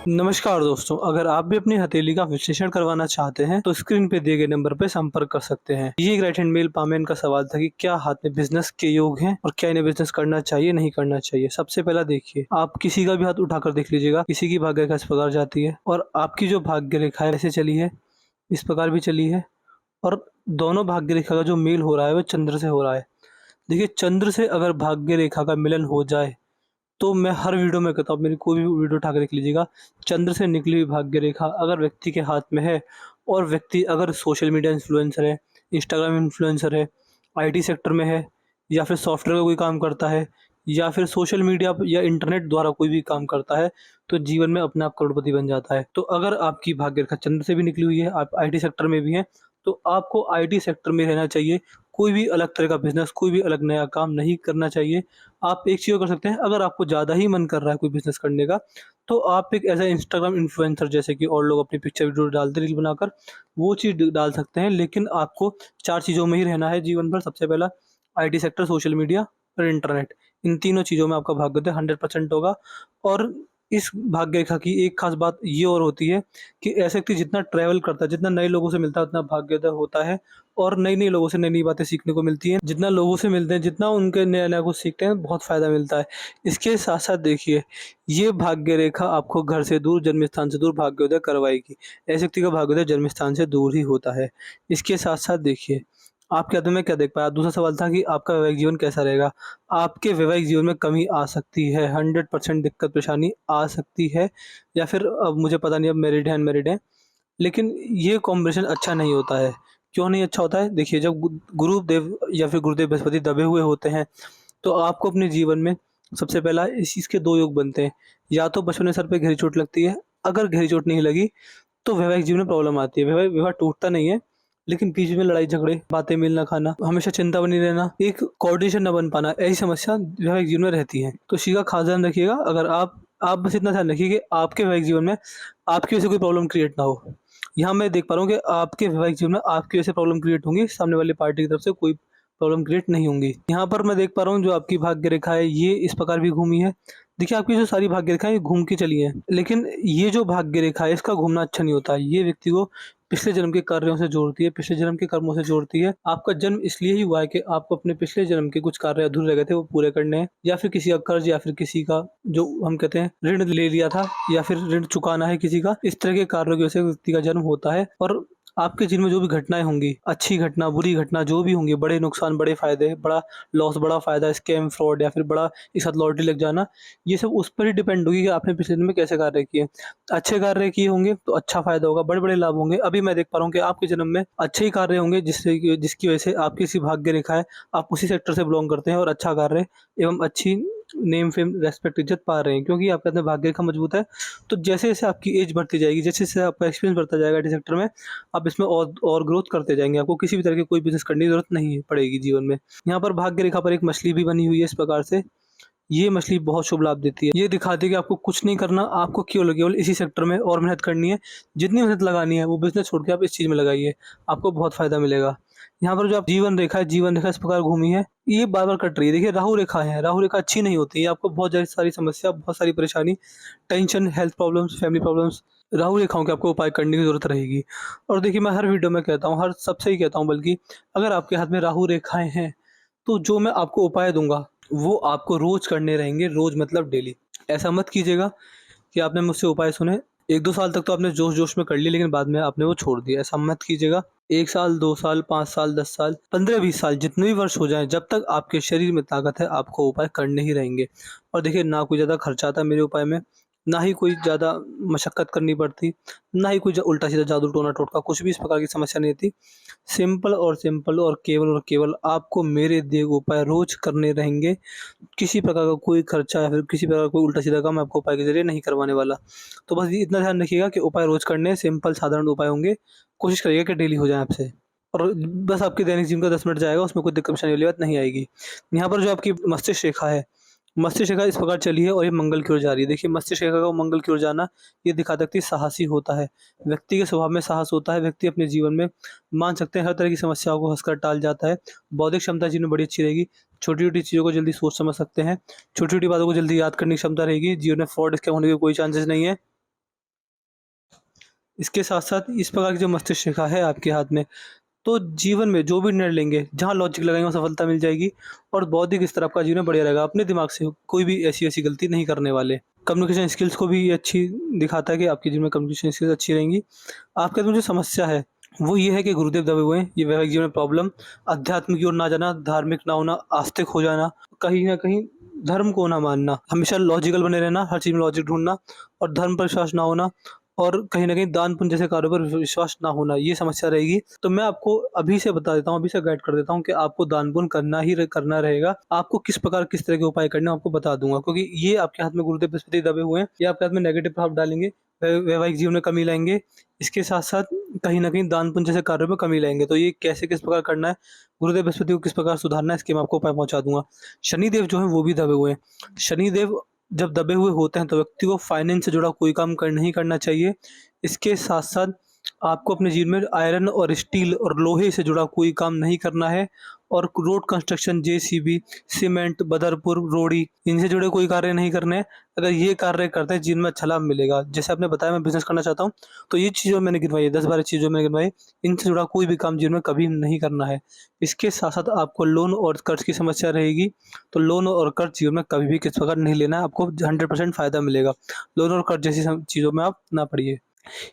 नमस्कार दोस्तों, अगर आप भी अपनी हथेली का विश्लेषण करवाना चाहते हैं तो स्क्रीन पे दिए गए नंबर पे संपर्क कर सकते हैं। ये एक राइट हैंड मेल पामेन का सवाल था कि क्या हाथ में बिजनेस के योग हैं और क्या इन्हें बिजनेस करना चाहिए नहीं करना चाहिए। सबसे पहला देखिए, आप किसी का भी हाथ उठाकर देख लीजिएगा, किसी की भाग्य रेखा इस प्रकार जाती है और आपकी जो भाग्य रेखा है ऐसे चली है, इस प्रकार भी चली है और दोनों भाग्य रेखा का जो मेल हो रहा है वो चंद्र से हो रहा है। देखिए, चंद्र से अगर भाग्य रेखा का मिलन हो जाए तो मैं हर वीडियो में कहता हूँ, मेरी कोई भी वीडियो उठा के देख लीजिएगा, चंद्र से निकली हुई भाग्य रेखा अगर व्यक्ति के हाथ में है और व्यक्ति अगर सोशल मीडिया इन्फ्लुएंसर है, इंस्टाग्राम इन्फ्लुएंसर है, आईटी सेक्टर में है या फिर सॉफ्टवेयर का कोई काम करता है या फिर सोशल मीडिया या इंटरनेट द्वारा कोई भी काम करता है, तो जीवन में अपने आप करोड़पति बन जाता है। तो अगर आपकी भाग्य रेखा चंद्र से भी निकली हुई है, आप आईटी सेक्टर में भी हैं, तो आपको आईटी सेक्टर में रहना चाहिए। कोई भी अलग तरह का बिज़नेस, कोई भी अलग नया काम नहीं करना चाहिए। आप एक चीज़ और कर सकते हैं, अगर आपको ज़्यादा ही मन कर रहा है कोई बिज़नेस करने का, तो आप एक ऐसा इंस्टाग्राम इन्फ्लुएंसर, जैसे कि और लोग अपनी पिक्चर वीडियो डालते हैं रील बनाकर, वो चीज़ डाल सकते हैं। लेकिन आपको 4 चीज़ों में ही रहना है जीवन भर। सबसे पहला आईटी सेक्टर, सोशल मीडिया और इंटरनेट। इन तीनों चीज़ों में आपका भाग्योदय 100% होगा। और इस भाग्य रेखा की एक ख़ास बात ये और होती है कि ऐसा व्यक्ति जितना ट्रैवल करता है, जितना नए लोगों से मिलता है, उतना भाग्योदय होता है और नई-नई लोगों से नई-नई बातें सीखने को मिलती हैं। जितना लोगों से मिलते हैं, जितना उनके नया-नया कुछ सीखते हैं, बहुत फ़ायदा मिलता है। इसके साथ-साथ देखिए, ये भाग्य रेखा आपको घर से दूर, जन्म स्थान से दूर भाग्योदय करवाएगी। ऐसे व्यक्ति का भाग्योदय जन्म स्थान से दूर ही होता है। इसके साथ-साथ देखिए, आपके हाथों में क्या देख पाया? दूसरा सवाल था कि आपका वैवाहिक जीवन कैसा रहेगा? आपके वैवाहिक जीवन में कमी आ सकती है, 100% दिक्कत परेशानी आ सकती है या फिर अब मुझे पता नहीं, अब मैरिड हैं, अनमैरिड हैं। लेकिन ये कॉम्बिनेशन अच्छा नहीं होता है। क्यों नहीं अच्छा होता है? देखिए, जब गुरुदेव या फिर गुरुदेव बृहस्पति दबे हुए होते हैं, तो आपको अपने जीवन में सबसे पहला इस चीज़ के 2 योग बनते हैं। या तो बचपन में सर पे गहरी चोट लगती है, अगर गहरी चोट नहीं लगी, तो वैवाहिक जीवन में प्रॉब्लम आती है। वैवाहिक विवाह टूटता नहीं है, लेकिन बीच में लड़ाई झगड़े, बातें मिल ना खाना, हमेशा चिंता बनी रहना, एक कोऑर्डिनेशन ना बन पाना, ऐसी समस्या वैवाहिक जीवन में रहती है। तो इस चीज़ का खास ध्यान रखिएगा। अगर आप बस इतना ध्यान रखिए कि आपके वैवाहिक जीवन में आपकी वजह से कोई प्रॉब्लम क्रिएट ना हो। यहाँ मैं देख पा रहा हूँ कि आपके वैवाहिक जीवन में आपकी वजह से प्रॉब्लम क्रिएट होंगी, सामने वाली पार्टी की तरफ से कोई प्रॉब्लम क्रिएट नहीं होंगी। यहाँ पर मैं देख पा रहा हूँ, जो आपकी भाग्य रेखा है ये इस प्रकार भी घूमी है। देखिए, आपकी जो सारी भाग्य रेखाएँ ये घूम के चली हैं, लेकिन ये जो भाग्य रेखा है इसका घूमना अच्छा नहीं होता है। ये व्यक्ति को पिछले जन्म के कार्यों से जोड़ती है, पिछले जन्म के कर्मों से जोड़ती है। आपका जन्म इसलिए ही हुआ है कि आपको अपने पिछले जन्म के कुछ कार्य अधूरे रह गए थे, वो पूरे करने हैं, या फिर किसी का कर्ज, या फिर किसी का जो हम कहते हैं ऋण ले लिया था, या फिर ऋण चुकाना है किसी का। इस तरह के कार्यों की वजह से व्यक्ति का जन्म होता है। और आपके जीवन में जो भी घटनाएँ होंगी, अच्छी घटना, बुरी घटना जो भी होंगी, बड़े नुकसान, बड़े फ़ायदे, बड़ा लॉस, बड़ा फ़ायदा, स्कैम, फ्रॉड या फिर बड़ा एक साथ लॉटरी लग जाना, ये सब उस पर ही डिपेंड होगी कि आपने पिछले दिन में कैसे कार्य किए। अच्छे कार्य किए होंगे तो अच्छा फ़ायदा होगा, बड़े-बड़े लाभ होंगे। अभी मैं देख पा रहा हूँ कि आपके जन्म में अच्छे ही कार्य होंगे, जिसकी वजह से आपकी सी भाग्य रेखा है, आप उसी सेक्टर से बिलॉन्ग करते हैं और अच्छा कार्य एवं अच्छी नेम, फेम, रेस्पेक्ट, इज़्ज़त पा रहे हैं, क्योंकि आपके अंदर भाग्य रेखा मजबूत है। तो जैसे-जैसे आपकी एज बढ़ती जाएगी, जैसे-जैसे आपका एक्सपीरियंस बढ़ता जाएगा आईटी सेक्टर में, आप इसमें और ग्रोथ करते जाएँगे। आपको किसी भी तरह की कोई बिज़नेस करने की ज़रूरत नहीं पड़ेगी जीवन में। यहाँ पर भाग्य रेखा पर एक मछली भी बनी हुई है इस प्रकार से। ये मछली बहुत शुभ लाभ देती है। ये दिखाती है कि आपको कुछ नहीं करना, आपको केवल इसी सेक्टर में और मेहनत करनी है। जितनी मेहनत लगानी है वो बिज़नेस छोड़ के आप इस चीज़ में लगाइए, आपको बहुत फ़ायदा मिलेगा। यहाँ पर जो आप जीवन रेखा इस प्रकार घूमी है, ये बार-बार कट रही है। देखिए, राहु रेखा है, राहु रेखा अच्छी नहीं होती है, आपको बहुत सारी समस्या, बहुत सारी परेशानी, tension, health problems, family problems, Rahu रेखाओं के आपको उपाय करने की ज़रूरत रहेगी। और देखिए, मैं हर वीडियो में कहता हूँ, हर सबसे ही कहता हूँ बल्कि, अगर आपके हाथ में राहु रेखाएँ हैं, तो जो मैं आपको उपाय दूँगा, वो आपको रोज़ करने रहेंगे, रोज़ मतलब डेली। ऐसा मत कीजिएगा कि आपने मुझसे उपाय सुने, 1-2 साल तक तो आपने जोश-जोश में कर लिए, लेकिन बाद में आपने वो छोड़ दिया, ऐसा मत कीजिएगा। 1 साल, 2 साल, 5 साल, 10 साल, 15-20 साल, जितने भी वर्ष हो जाएँ, जब तक आपके शरीर में ताकत है, आपको उपाय करने ही रहेंगे। और देखिए, ना कोई ज़्यादा खर्चा आता है मेरे उपाय में, ना ही कोई ज़्यादा मशक्कत करनी पड़ती, ना ही कोई उल्टा-सीधा जादू टोना टोटका, कुछ भी इस प्रकार की समस्या नहीं थी। सिंपल और केवल आपको मेरे दिए हुए उपाय रोज़ करने रहेंगे। किसी प्रकार का कोई खर्चा या फिर किसी प्रकार का कोई उल्टा-सीधा काम मैं आपको उपाय के ज़रिए नहीं करवाने वाला। तो बस ये इतना ध्यान रखिएगा कि उपाय रोज़ करने हैं, सिंपल साधारण उपाय होंगे। कोशिश करिएगा कि डेली हो जाएँ आपसे। और बस आपके दैनिक जीवन का 10 मिनट जाएगा, उसमें कोई दिक्कत परेशानी वाली बात नहीं आएगी। यहाँ पर जो आपकी मस्तिष्क रेखा है, मस्तिष्क रेखा इस प्रकार चली है और ये मंगल की ओर जा रही है। देखिए, मस्तिष्क रेखा का मंगल की ओर जाना, ये दिखाता है व्यक्ति साहसी होता है। व्यक्ति के स्वभाव में साहस होता है, व्यक्ति अपने जीवन में मान सकते हैं हर तरह की समस्याओं को हँसकर टाल जाता है। बौद्धिक क्षमता जीवन में बड़ी अच्छी रहेगी। छोटी-छोटी चीज़ों को जल्दी सोच समझ सकते हैं। छोटी-छोटी बातों को जल्दी याद करने की क्षमता रहेगी। जीवन में फ्रॉड, स्कैम होने के कोई चांसेस नहीं है। इसके साथ-साथ इस प्रकार की जो मस्तिष्क रेखा है आपके हाथ में, तो जीवन में जो भी निर्णय लेंगे, जहाँ लॉजिक लगाएँगे वहाँ सफलता मिल जाएगी और बौद्धिक स्तर आपका जीवन बढ़िया रहेगा। अपने दिमाग से कोई भी ऐसी-वैसी गलती नहीं करने वाले। कम्युनिकेशन स्किल्स को भी ये अच्छी दिखाता है कि आपके जीवन में कम्युनिकेशन स्किल्स अच्छी रहेंगी। आपके अंदर जो समस्या है, वो ये है कि गुरुदेव दबे हुए हैं। ये वैवाहिक जीवन में प्रॉब्लम, अध्यात्म की ओर ना जाना, धार्मिक ना होना, आस्तिक हो जाना, कहीं न कहीं धर्म को ना मानना, हमेशा लॉजिकल बने रहना, हर चीज़ में लॉजिक ढूँढना और धर्म पर विश्वास ना होना और कहीं न कहीं दान-पुण्य जैसे कार्यों पर विश्वास ना होना, ये समस्या रहेगी। तो मैं आपको अभी से बता देता हूँ, अभी से गाइड कर देता हूँ कि आपको दान-पुण्य करना रहेगा। आपको किस प्रकार, किस तरह के उपाय करने हैं, आपको बता दूँगा क्योंकि ये आपके हाथ में गुरुदेव बृहस्पति दबे हुए हैं। ये आपके हाथ में नेगेटिव प्रभाव डालेंगे, वैवाहिक जीवन में कमी लाएँगे। इसके साथ-साथ कहीं न कहीं दान-पुण्य जैसे कार्यों में कमी लाएँगे। तो ये कैसे, किस प्रकार करना है, गुरुदेव बृहस्पति को किस प्रकार सुधारना है, इसके मैं आपको उपाय पहुँचा दूँगा। शनिदेव जो हैं, वो भी दबे हुए हैं। शनिदेव जब दबे हुए होते हैं तो व्यक्ति को फाइनेंस से जुड़ा कोई काम नहीं करना चाहिए। इसके साथ-साथ आपको अपने जीवन में आयरन और स्टील और लोहे से जुड़ा कोई काम नहीं करना है और road construction, JCB, cement, Badarpur, रोड़ी, इनसे जुड़े कोई कार्य नहीं करने हैं। अगर ये कार्य करते हैं, जीवन में अच्छा लाभ मिलेगा। जैसे आपने बताया मैं बिज़नेस करना चाहता हूँ, तो ये चीज़ें मैंने गिनवाई है, 10-12 चीज़ें मैंने गिनवाई, इनसे जुड़ा कोई भी काम जीवन में कभी नहीं करना है। इसके साथ-साथ आपको लोन और कर्ज़ की समस्या रहेगी, तो लोन और कर्ज़ जीवन में कभी भी किसी प्रकार नहीं लेना है, आपको 100% फ़ायदा मिलेगा। लोन और कर्ज़ जैसी चीज़ों में आप ना पड़िए।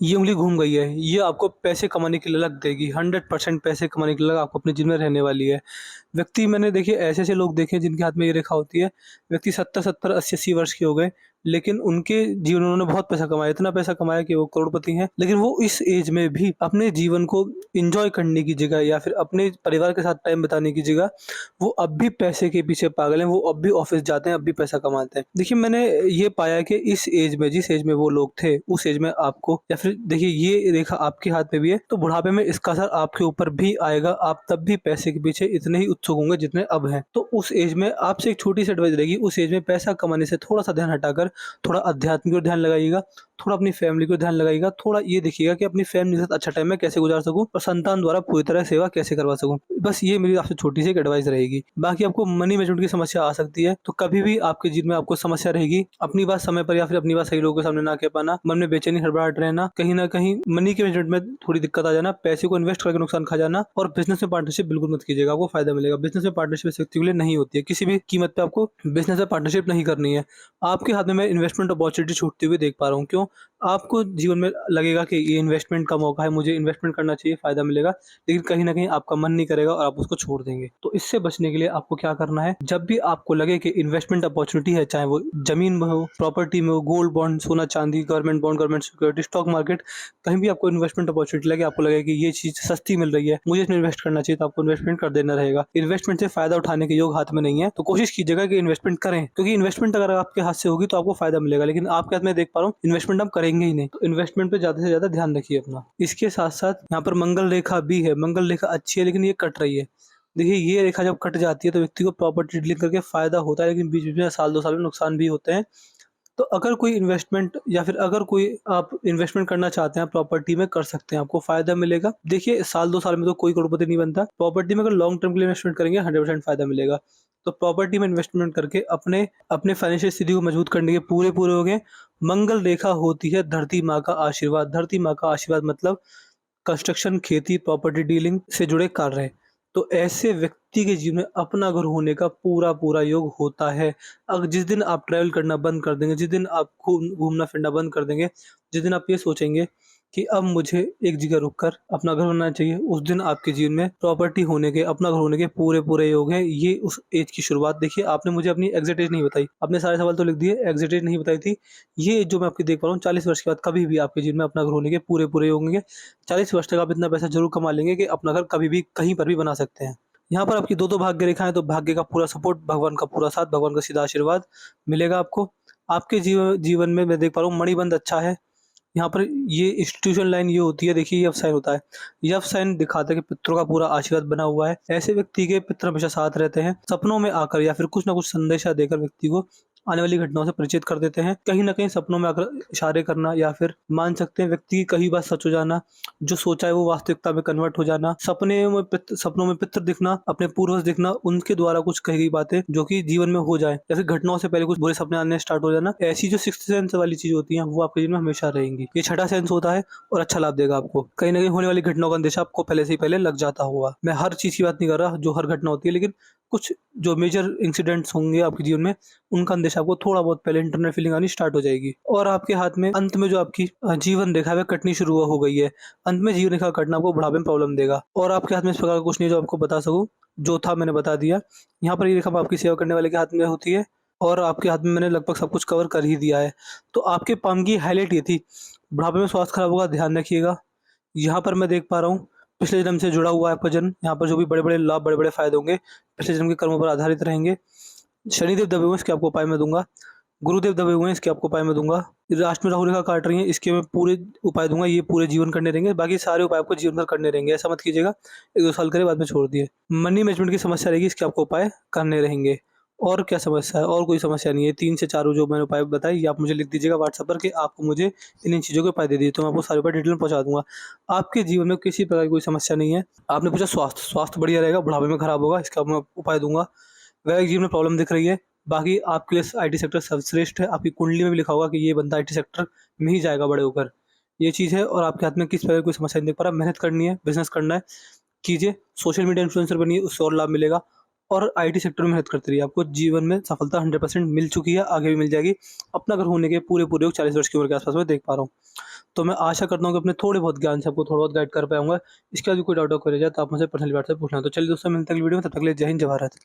ये उँगली घूम गई है, ये आपको पैसे कमाने की ललक देगी, 100% पैसे कमाने की ललक आपको अपने जीवन में रहने वाली है। व्यक्ति मैंने देखिए ऐसे-ऐसे लोग देखे हैं जिनके हाथ में ये रेखा होती है, व्यक्ति 70-70, 80-80 वर्ष के हो गए, लेकिन उनके जीवन में उन्होंने बहुत पैसा कमाया, इतना पैसा कमाया कि वो करोड़पति हैं। लेकिन वो इस एज में भी अपने जीवन को एन्जॉय करने की जगह या फिर अपने परिवार के साथ टाइम बिताने की जगह, वो अब भी पैसे के पीछे पागल हैं, वो अब भी ऑफ़िस जाते हैं, अब भी पैसा कमाते हैं। देखिए मैंने ये पाया कि इस एज में, जिस एज में वो लोग थे, उस एज में आपको या फिर देखिए ये रेखा आपके हाथ में भी है, तो बुढ़ापे में इसका असर आपके ऊपर भी आएगा। आप तब भी पैसे के पीछे इतने ही उत्सुक होंगे जितने अब हैं। तो उस एज में आपसे एक छोटी-सी एडवाइस रहेगी, उस एज में पैसा कमाने से थोड़ा-सा ध्यान हटाकर थोड़ा अध्यात्म की ओर ध्यान लगाइएगा, थोड़ा अपनी फैमिली को ध्यान लगाइएगा, थोड़ा ये देखिएगा कि अपनी फैमिली के साथ अच्छा टाइम मैं कैसे गुज़ार सकूँ और संतान द्वारा पूरी तरह सेवा कैसे करवा सकूँ। बस ये मेरी आपसे छोटी-सी एक एडवाइस रहेगी। बाकी आपको मनी मैनेजमेंट की समस्या आ सकती है, तो कभी भी आपके जीवन में आपको समस्या रहेगी, अपनी बात समय पर या फिर अपनी बात सही लोगों के सामने ना कह पाना, मन में बेचैनी, हड़बड़ाहट रहना, कहीं न कहीं मनी के मैनेजमेंट में थोड़ी दिक्कत आ जाना, पैसे को इन्वेस्ट करके नुकसान खा जाना और बिज़नेस में पार्टनरशिप बिल्कुल मत कीजिएगा, आपको फ़ायदा मिलेगा। बिज़नेस में पार्टनरशिप इस व्यक्ति के लिए नहीं होती है, किसी भी कीमत पे आपको बिज़नेस में पार्टनरशिप नहीं करनी है। आपके हाथ में मैं इन्वेस्टमेंट अपॉर्चुनिटी छूटती हुई देख पा रहा हूँ, क्यों? आपको जीवन में लगेगा कि ये इन्वेस्टमेंट का मौका है, मुझे इन्वेस्टमेंट करना चाहिए, फ़ायदा मिलेगा, लेकिन कहीं न कहीं आपका मन नहीं करेगा और आप उसको छोड़ देंगे। तो इससे बचने के लिए आपको क्या करना है, जब भी आपको लगे कि इन्वेस्टमेंट अपॉर्चुनिटी है, चाहे वो ज़मीन में हो, प्रॉपर्टी में हो, गोल्ड बॉन्ड, सोना-चांदी, government bond, government security, stock market, कहीं भी आपको इन्वेस्टमेंट अपॉर्चुनिटी लगे, आपको लगे कि ये चीज़ सस्ती मिल रही है, मुझे इसमें इन्वेस्ट करना चाहिए, तो आपको इन्वेस्टमेंट कर देना रहेगा। इन्वेस्टमेंट से फ़ायदा उठाने के योग हाथ में नहीं है, तो कोशिश कीजिएगा कि इन्वेस्टमेंट करें, क्योंकि इन्वेस्टमेंट अगर आपके हाथ से होगी तो आपको फ़ायदा मिलेगा, लेकिन आपके हाथ में देख पा रहा हूँ इन्वेस्टमेंट आप करेंगे ही नहीं, तो इन्वेस्टमेंट पे ज़्यादा से ज़्यादा ध्यान रखिए अपना। इसके साथ-साथ यहाँ पर मंगल रेखा भी है, मंगल रेखा अच्छी है लेकिन ये कट रही है। देखिए ये रेखा जब कट जाती है तो व्यक्ति को प्रॉपर्टी डीलिंग करके फ़ायदा होता है, लेकिन बीच-बीच में साल 2 साल में नुकसान भी होते हैं। तो अगर कोई इन्वेस्टमेंट या फिर अगर कोई आप इन्वेस्टमेंट करना चाहते हैं प्रॉपर्टी में, कर सकते हैं, आपको फ़ायदा मिलेगा। देखिए साल 2 साल में तो कोई करोड़पति नहीं बनता। प्रॉपर्टी में अगर लॉन्ग टर्म के लिए इन्वेस्टमेंट करेंगे 100% फ़ायदा मिलेगा। तो प्रॉपर्टी में इन्वेस्टमेंट करके अपने अपने फाइनेंशियल स्थिति को मजबूत करने के पूरे-पूरे होंगे। मंगल रेखा होती है धरती माँ का आशीर्वाद। धरती माँ का आशीर्वाद मतलब कंस्ट्रक्शन, खेती, प्रॉपर्टी डीलिंग से जुड़े कार्य। तो ऐसे व्यक्ति के जीवन में अपना घर होने का पूरा-पूरा योग होता है। जिस दिन आप ट्रैवल करना बंद कर देंगे, जिस दिन आप घूमना-फिरना बंद कर देंगे, जिस दिन आप ये सोचेंगे कि अब मुझे एक जगह रुक कर अपना घर बनाना चाहिए, उस दिन आपके जीवन में प्रॉपर्टी होने के, अपना घर होने के पूरे-पूरे योग हैं। ये उस एज की शुरुआत देखिए, आपने मुझे अपनी एग्ज़ैक्ट एज नहीं बताई। आपने सारे सवाल तो लिख दिए, एग्ज़ैक्ट एज नहीं बताई थी। ये एज जो मैं आपकी देख पा रहा हूँ 40 वर्ष के बाद कभी भी आपके जीवन में अपना घर होने के पूरे-पूरे योग होंगे। 40 वर्ष तक आप इतना पैसा ज़रूर कमा लेंगे कि अपना घर कभी भी, कहीं पर भी बना सकते हैं। यहाँ पर आपकी 2-2 भाग्य रेखाएँ, तो भाग्य का पूरा सपोर्ट, भगवान का पूरा साथ, भगवान का सीधा आशीर्वाद मिलेगा आपको। आपके जीवन में मैं देख पा रहा हूँ मणिबंध अच्छा है। यहाँ पर ये इंस्टीट्यूशन लाइन ये होती है, देखिए यफ साइन होता है। यफ साइन दिखाता है कि पितरों का पूरा आशीर्वाद बना हुआ है। ऐसे व्यक्ति के पितर हमेशा साथ रहते हैं। सपनों में आकर या फिर कुछ न कुछ संदेशा देकर व्यक्ति को आने वाली घटनाओं से परिचित कर देते हैं। कहीं न कहीं सपनों में अगर इशारे करना या फिर मान सकते हैं व्यक्ति की कही बात सच हो जाना, जो सोचा है वो वास्तविकता में कन्वर्ट हो जाना, सपनों में पितृ दिखना, अपने पूर्वज दिखना, उनके द्वारा कुछ कही गई बातें जो कि जीवन में हो जाए या फिर घटनाओं से पहले कुछ बुरे सपने आने स्टार्ट हो जाना, ऐसी जो सिक्स्थ सेंस वाली चीज़ होती हैं वो आपके जीवन में हमेशा रहेंगी। ये छठा सेंस होता है और अच्छा लाभ देगा आपको। कहीं न कहीं होने वाली घटनाओं का अंदेशा आपको पहले से ही पहले लग जाता होगा। मैं हर चीज़ की बात नहीं कर रहा जो हर घटना होती है, लेकिन कुछ जो मेजर इंसिडेंट्स होंगे आपके जीवन में, उनका अंदेशा आपको थोड़ा बहुत पहले इंटरनल फीलिंग आनी स्टार्ट हो जाएगी। और आपके हाथ में अंत में जो आपकी जीवन रेखा है वह कटनी शुरू हो गई है। अंत में जीवन रेखा कटना आपको बुढ़ापे में प्रॉब्लम देगा और आपके हाथ में इस प्रकार का कुछ नहीं जो आपको बता सकूँ। जो था मैंने बता दिया। यहाँ पर ये रेखा आपकी सेवा करने वाले के हाथ में होती है और आपके हाथ में मैंने लगभग सब कुछ कवर कर ही दिया है। तो आपके पाम की हाइलाइट ये थी, बुढ़ापे में स्वास्थ्य खराब होगा, ध्यान रखिएगा। यहाँ पर मैं देख पा रहा हूँ पिछले जन्म से जुड़ा हुआ है आपका जन्म। यहाँ पर जो भी बड़े-बड़े लाभ, बड़े-बड़े फ़ायदे होंगे, पिछले जन्म के कर्मों पर आधारित रहेंगे। शनिदेव दबे हुए हैं, इसके आपको उपाय मैं दूँगा। गुरुदेव दबे हुए हैं, इसके आपको उपाय मैं दूँगा। राष्ट्र में राहु रेखा काट रही है, इसके मैं पूरे उपाय दूँगा, ये पूरे जीवन करने रहेंगे। बाकी सारे उपाय आपको जीवन भर करने रहेंगे, ऐसा मत कीजिएगा 1-2 साल करें बाद में छोड़ दिए। मनी मैनेजमेंट की समस्या रहेगी, इसके आपको उपाय करने रहेंगे। और क्या समस्या है? और कोई समस्या नहीं है। 3 से 4 जो मैंने उपाय बताए ये आप मुझे लिख दीजिएगा व्हाट्सएप पर कि आपको मुझे इन-इन चीज़ों के उपाय दे दीजिए, तो मैं आपको सारे उपाय डिटेल में पहुँचा दूँगा। आपके जीवन में किसी प्रकार की कोई समस्या नहीं है। आपने पूछा स्वास्थ्य बढ़िया रहेगा, बुढ़ापे में खराब होगा, इसका मैं उपाय दूँगा। वैवाहिक जीवन में प्रॉब्लम दिख रही है, बाकी आपके लिए आईटी सेक्टर सर्वश्रेष्ठ है। आपकी कुंडली में भी लिखा होगा कि ये बंदा आईटी सेक्टर में ही जाएगा बड़े होकर। ये चीज़ है और आपके हाथ में किस प्रकार की कोई समस्या नहीं देख पा रहा। मेहनत करनी है, बिज़नेस करना है, कीजिए। सोशल मीडिया इन्फ्लुएंसर बनिए, उससे और लाभ मिलेगा और आईटी सेक्टर में मेहनत करते रहिए। आपको जीवन में सफलता 100% मिल चुकी है, आगे भी मिल जाएगी। अपना घर होने के पूरे-पूरे योग 40 वर्ष की उम्र के आस-पास मैं देख पा रहा हूँ। तो मैं आशा करता हूँ कि अपने थोड़े बहुत ज्ञान से आपको थोड़ा बहुत गाइड कर पाऊँगा। इसके बाद भी कोई डाउट हो रह जाए तो आप मुझसे पर्सनली व्हाट्सएप पूछना। तो चलिए दोस्तों मिलते हैं अगली वीडियो में, तब तक के लिए जय हिंद, जय भारत।